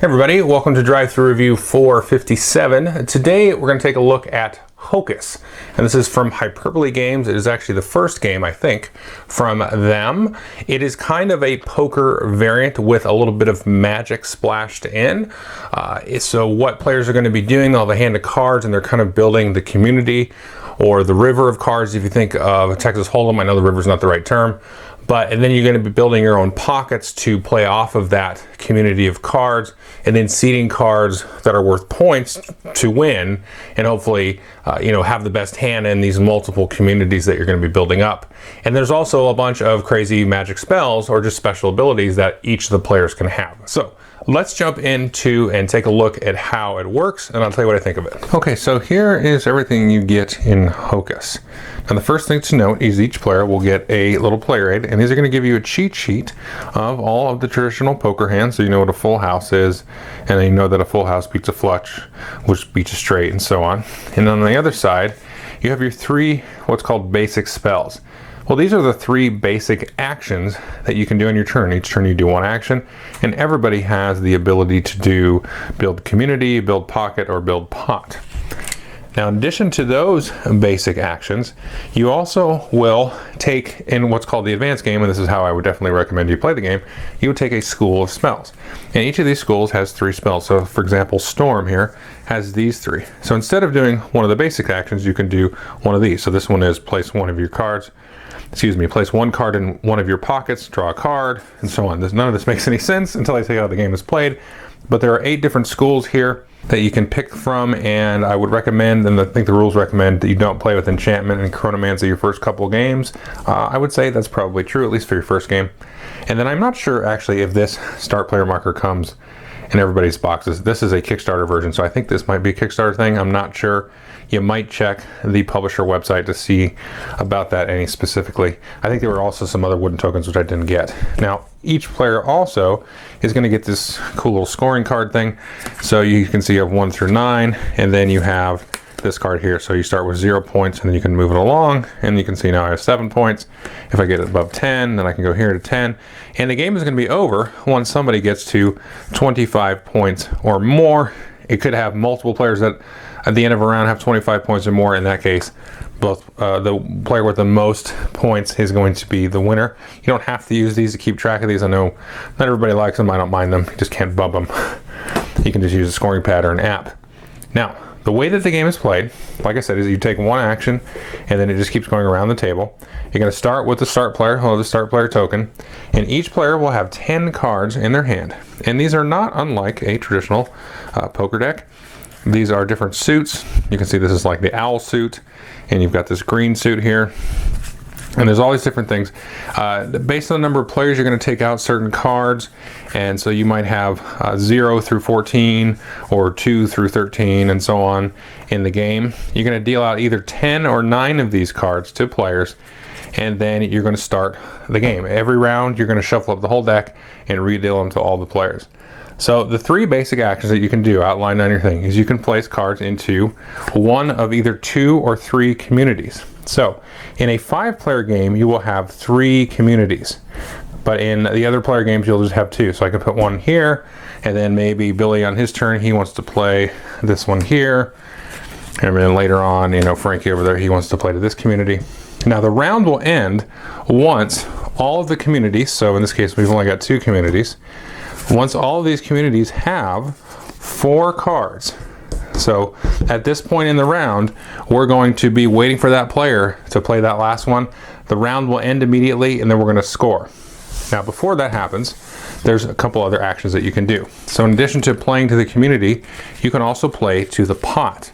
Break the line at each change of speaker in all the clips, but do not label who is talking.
Hey everybody, welcome to Drive-Thru Review 457. Today we're going to take a look at Hocus, and this is from Hyperbole Games. It is actually the first game, I think, from them. It is kind of a poker variant with a little bit of magic splashed in. So what players are going to be doing, they'll have a hand of cards and they're kind of building the community or the river of cards. If you think of Texas Hold'em, I know the river is not the right term, and then you're going to be building your own pockets to play off of that community of cards, and then seeding cards that are worth points to win, and hopefully, have the best hand in these multiple communities that you're going to be building up. And there's also a bunch of crazy magic spells or just special abilities that each of the players can have. So let's jump into and take a look at how it works, and I'll tell you what I think of it. Okay, so here is everything you get in Hocus. Now the first thing to note is each player will get a little player aid, and these are going to give you a cheat sheet of all of the traditional poker hands, so you know what a full house is, and then you know that a full house beats a flush, which beats a straight, and so on. And on the other side, you have your three what's called basic spells. Well, these are the three basic actions that you can do in your turn. Each turn you do one action, and everybody has the ability to build community, build pocket, or build pot. Now, in addition to those basic actions, you also will take in what's called the advanced game, and this is how I would definitely recommend you play the game. You would take a school of spells, and each of these schools has three spells. So, for example, Storm here has these three. So instead of doing one of the basic actions, you can do one of these. So this one is place one of your cards. Place one card in one of your pockets, draw a card, and so on. None of this makes any sense until I tell you how the game is played. But there are 8 different schools here that you can pick from, and I would recommend, and I think the rules recommend, that you don't play with enchantment and chronomancy your first couple games. I would say that's probably true, at least for your first game. And then I'm not sure actually if this start player marker comes in everybody's boxes. This is a Kickstarter version, so I think this might be a Kickstarter thing. I'm not sure. You might check the publisher website to see about that any specifically. I think there were also some other wooden tokens which I didn't get. Now, each player also is going to get this cool little scoring card thing. So you can see you have 1 through 9, and then you have this card here. So you start with 0 points, and then you can move it along, and you can see now I have 7 points. If I get it above 10, then I can go here to 10. And the game is going to be over once somebody gets to 25 points or more. It could have multiple players that at the end of a round have 25 points or more. In that case, both the player with the most points is going to be the winner. You don't have to use these to keep track of these. I know not everybody likes them. I don't mind them. You just can't bump them. You can just use a scoring pad or an app. Now, the way that the game is played, like I said, is you take one action and then it just keeps going around the table. You're going to start with the start player, or the start player token, and each player will have 10 cards in their hand. And these are not unlike a traditional poker deck. These are different suits. You can see this is like the owl suit, and you've got this green suit here. And there's all these different things. Based on the number of players, you're going to take out certain cards. And so you might have 0 through 14 or 2 through 13 and so on in the game. You're going to deal out either 10 or 9 of these cards to players. And then you're going to start the game. Every round, you're going to shuffle up the whole deck and redeal them to all the players. So the 3 basic actions that you can do outlined on your thing is you can place cards into one of either 2 or 3 communities. So in a 5-player game, you will have 3 communities, but in the other player games, you'll just have 2. So I can put one here, and then maybe Billy on his turn, he wants to play this one here, and then later on, Frankie over there, he wants to play to this community. Now the round will end once all of the communities, so in this case, we've only got 2 communities, once all of these communities have 4 cards. So at this point in the round, we're going to be waiting for that player to play that last one. The round will end immediately, and then we're going to score. Now, before that happens, there's a couple other actions that you can do. So in addition to playing to the community, you can also play to the pot.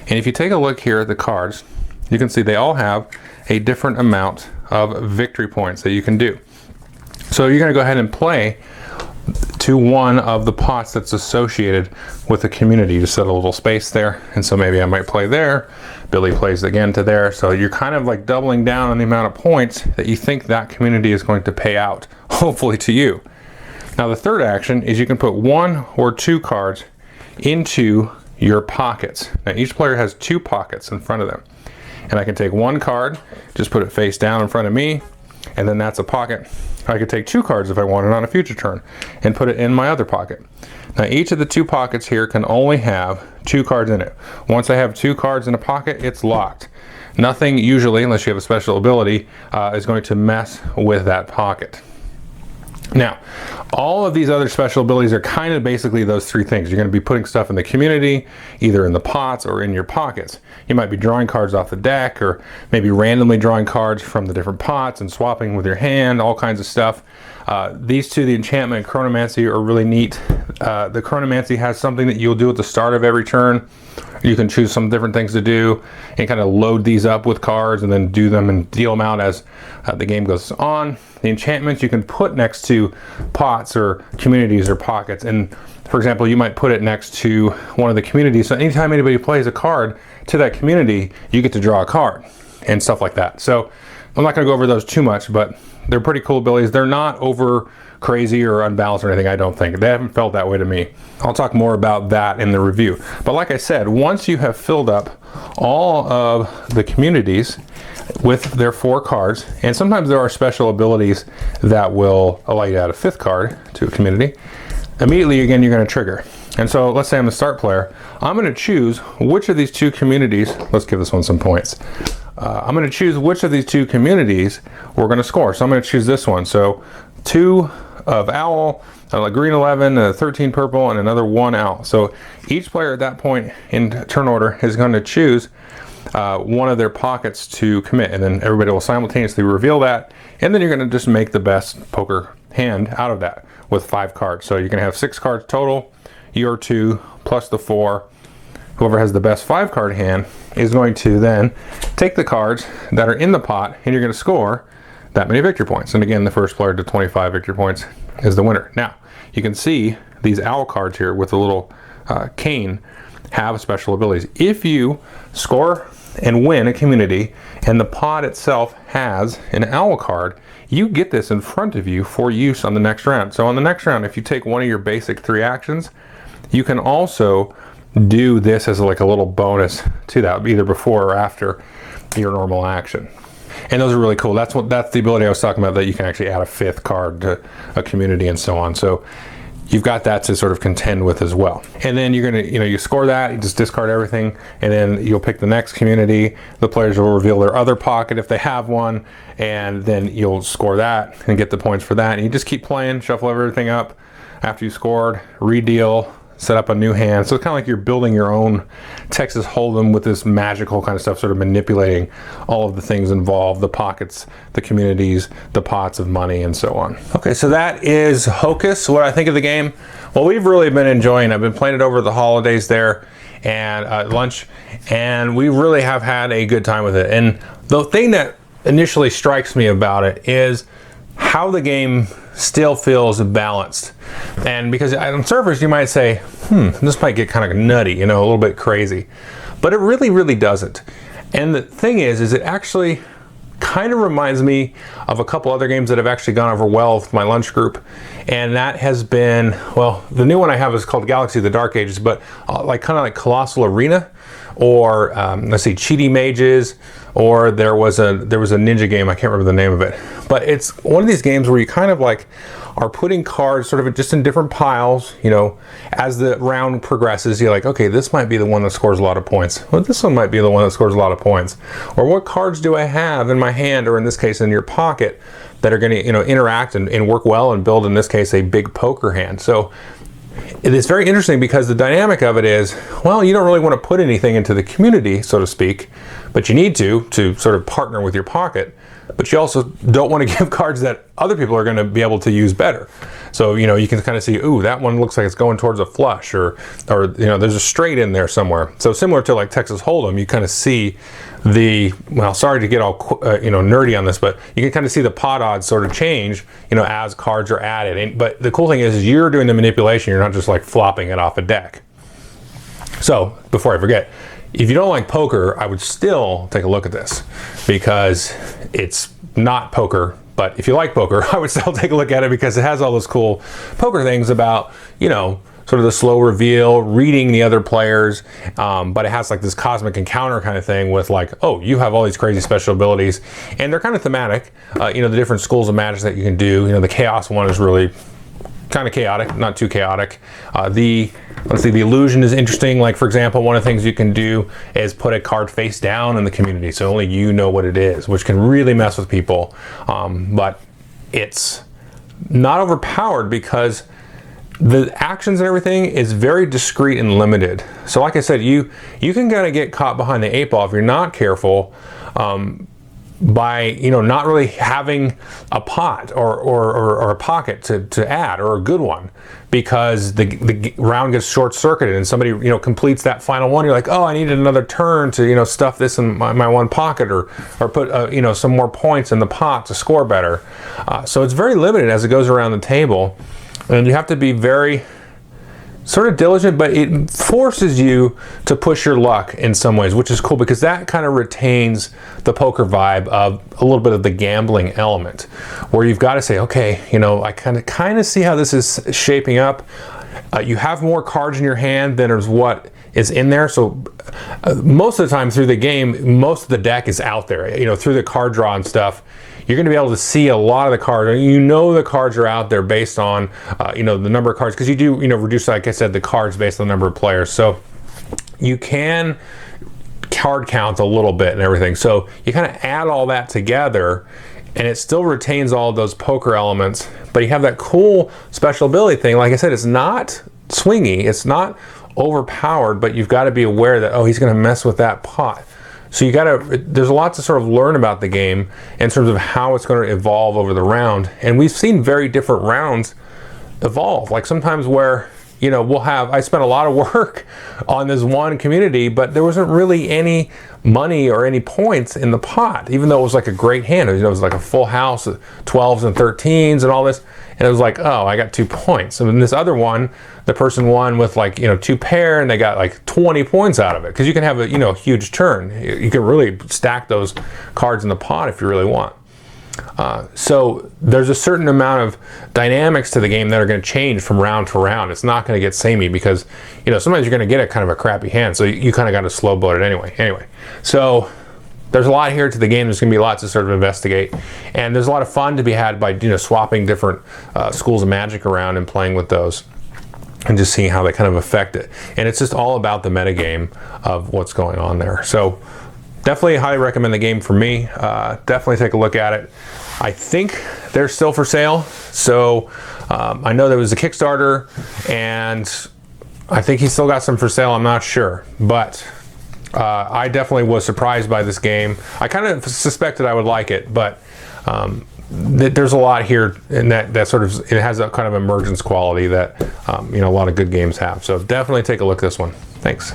And if you take a look here at the cards, you can see they all have a different amount of victory points that you can do. So you're going to go ahead and play to one of the pots that's associated with the community. You just set a little space there, and so maybe I might play there. Billy plays again to there. So you're kind of like doubling down on the amount of points that you think that community is going to pay out, hopefully to you. Now the third action is you can put 1 or 2 cards into your pockets. Now each player has 2 pockets in front of them. And I can take 1 card, just put it face down in front of me, and then that's a pocket. I could take 2 cards if I wanted on a future turn and put it in my other pocket. Now each of the 2 pockets here can only have 2 cards in it. Once I have 2 cards in a pocket, it's locked. Nothing usually, unless you have a special ability, is going to mess with that pocket. Now, all of these other special abilities are kind of basically those 3 things. You're going to be putting stuff in the community, either in the pots or in your pockets. You might be drawing cards off the deck, or maybe randomly drawing cards from the different pots and swapping with your hand, all kinds of stuff. These 2, the enchantment and chronomancy, are really neat. The chronomancy has something that you'll do at the start of every turn. You can choose some different things to do and kind of load these up with cards and then do them and deal them out as the game goes on. The enchantments you can put next to pots or communities or pockets, and for example, you might put it next to one of the communities, so anytime anybody plays a card to that community, you get to draw a card and stuff like that. So I'm not going to go over those too much, but they're pretty cool abilities. They're not over crazy or unbalanced or anything, I don't think. They haven't felt that way to me. I'll talk more about that in the review. But like I said, once you have filled up all of the communities with their 4 cards, and sometimes there are special abilities that will allow you to add a 5th card to a community, immediately again you're going to trigger. And so let's say I'm the start player. I'm going to choose which of these 2 communities, let's give this one some points. I'm going to choose which of these 2 communities we're going to score. So I'm going to choose this one. So 2 of owl, a green 11, a 13 purple, and another 1 owl. So each player at that point in turn order is going to choose one of their pockets to commit, and then everybody will simultaneously reveal that, and then you're going to just make the best poker hand out of that with 5 cards. So you're going to have 6 cards total, your 2 plus the 4. Whoever has the best 5 card hand is going to then take the cards that are in the pot, and you're going to score that many victory points. And again, the first player to 25 victory points is the winner. Now, you can see these owl cards here with the little cane have special abilities. If you score and win a community and the pot itself has an owl card, you get this in front of you for use on the next round. So on the next round, if you take one of your basic 3 actions, you can also do this as like a little bonus to that, either before or after your normal action. And those are really cool. That's the ability I was talking about, that you can actually add a 5th card to a community and so on. So you've got that to sort of contend with as well. And then you're gonna, you score that, you just discard everything, and then you'll pick the next community. The players will reveal their other pocket if they have one, and then you'll score that and get the points for that. And you just keep playing, shuffle everything up after you scored, redeal, set up a new hand. So it's kind of like you're building your own Texas Hold'em with this magical kind of stuff, sort of manipulating all of the things involved, the pockets, the communities, the pots of money, and so on. Okay, so that is Hocus. What I think of the game? Well, we've really been enjoying it. I've been playing it over the holidays there and lunch, and we really have had a good time with it. And the thing that initially strikes me about it is how the game still feels balanced. And because on surface you might say, this might get kind of nutty, a little bit crazy, but it really doesn't. And the thing is it actually kind of reminds me of a couple other games that have actually gone over well with my lunch group, and that has been, well, the new one I have is called Galaxy of the Dark Ages, but kind of like Colossal Arena, or let's see, Cheaty Mages, or there was a ninja game, I can't remember the name of it, but it's one of these games where you kind of like are putting cards sort of just in different piles, as the round progresses. You're like, okay, this might be the one that scores a lot of points. Well, this one might be the one that scores a lot of points. Or what cards do I have in my hand, or in this case in your pocket, that are going to interact and work well and build, in this case, a big poker hand. So it is very interesting because the dynamic of it is, well, you don't really want to put anything into the community, so to speak, but you need to sort of partner with your pocket. But you also don't want to give cards that other people are going to be able to use better. So, you can kind of see, ooh, that one looks like it's going towards a flush, or there's a straight in there somewhere. So similar to like Texas Hold'em, you kind of see well, sorry to get all nerdy on this, but you can kind of see the pot odds sort of change, as cards are added. But the cool thing is you're doing the manipulation. You're not just like flopping it off a deck. So before I forget, if you don't like poker, I would still take a look at this, because it's not poker. But if you like poker, I would still take a look at it, because it has all those cool poker things about, sort of the slow reveal, reading the other players, but it has like this cosmic encounter kind of thing with like, oh, you have all these crazy special abilities, and they're kind of thematic. The different schools of magic that you can do. The chaos one is really kind of chaotic, not too chaotic. Let's see, the illusion is interesting. Like, for example, one of the things you can do is put a card face down in the community, so only you know what it is, which can really mess with people. But it's not overpowered because the actions and everything is very discreet and limited. So like I said, you can kind of get caught behind the 8 ball if you're not careful, by not really having a pot or a pocket to add, or a good one, because the round gets short-circuited and somebody completes that final one. You're like, oh, I needed another turn to stuff this in my one pocket, or put some more points in the pot to score better. So it's very limited as it goes around the table, and you have to be very sort of diligent, but it forces you to push your luck in some ways, which is cool, because that kind of retains the poker vibe of a little bit of the gambling element, where you've got to say, okay, I kind of see how this is shaping up. You have more cards in your hand than is what is in there, so most of the time through the game, most of the deck is out there. Through the card draw and stuff, you're going to be able to see a lot of the cards. The cards are out there based on the number of cards, because you do reduce, like I said, the cards based on the number of players. So you can card count a little bit and everything. So you kind of add all that together, and it still retains all those poker elements, but you have that cool special ability thing. Like I said, it's not swingy, it's not overpowered, but you've got to be aware that, oh, he's going to mess with that pot. So there's a lot to sort of learn about the game in terms of how it's going to evolve over the round. And we've seen very different rounds evolve. Like sometimes where, I spent a lot of work on this one community, but there wasn't really any money or any points in the pot, even though it was like a great hand. It was like a full house of 12s and 13s and all this. And it was like, oh, I got 2 points. And in this other one, the person won with like, 2 pair, and they got like 20 points out of it. Because you can have a, huge turn. You can really stack those cards in the pot if you really want. So there's a certain amount of dynamics to the game that are going to change from round to round. It's not going to get samey, because sometimes you're going to get a kind of a crappy hand, so you kind of got to slow boat it anyway. So there's a lot here to the game. There's going to be lots to sort of investigate, and there's a lot of fun to be had by swapping different schools of magic around and playing with those, and just seeing how they kind of affect it. And it's just all about the metagame of what's going on there. So definitely highly recommend the game for me. Definitely take a look at it. I think they're still for sale. So I know there was a Kickstarter, and I think he's still got some for sale. I'm not sure, but I definitely was surprised by this game. I kind of suspected I would like it, but there's a lot here, and that sort of, it has a kind of emergence quality that a lot of good games have. So definitely take a look at this one. Thanks.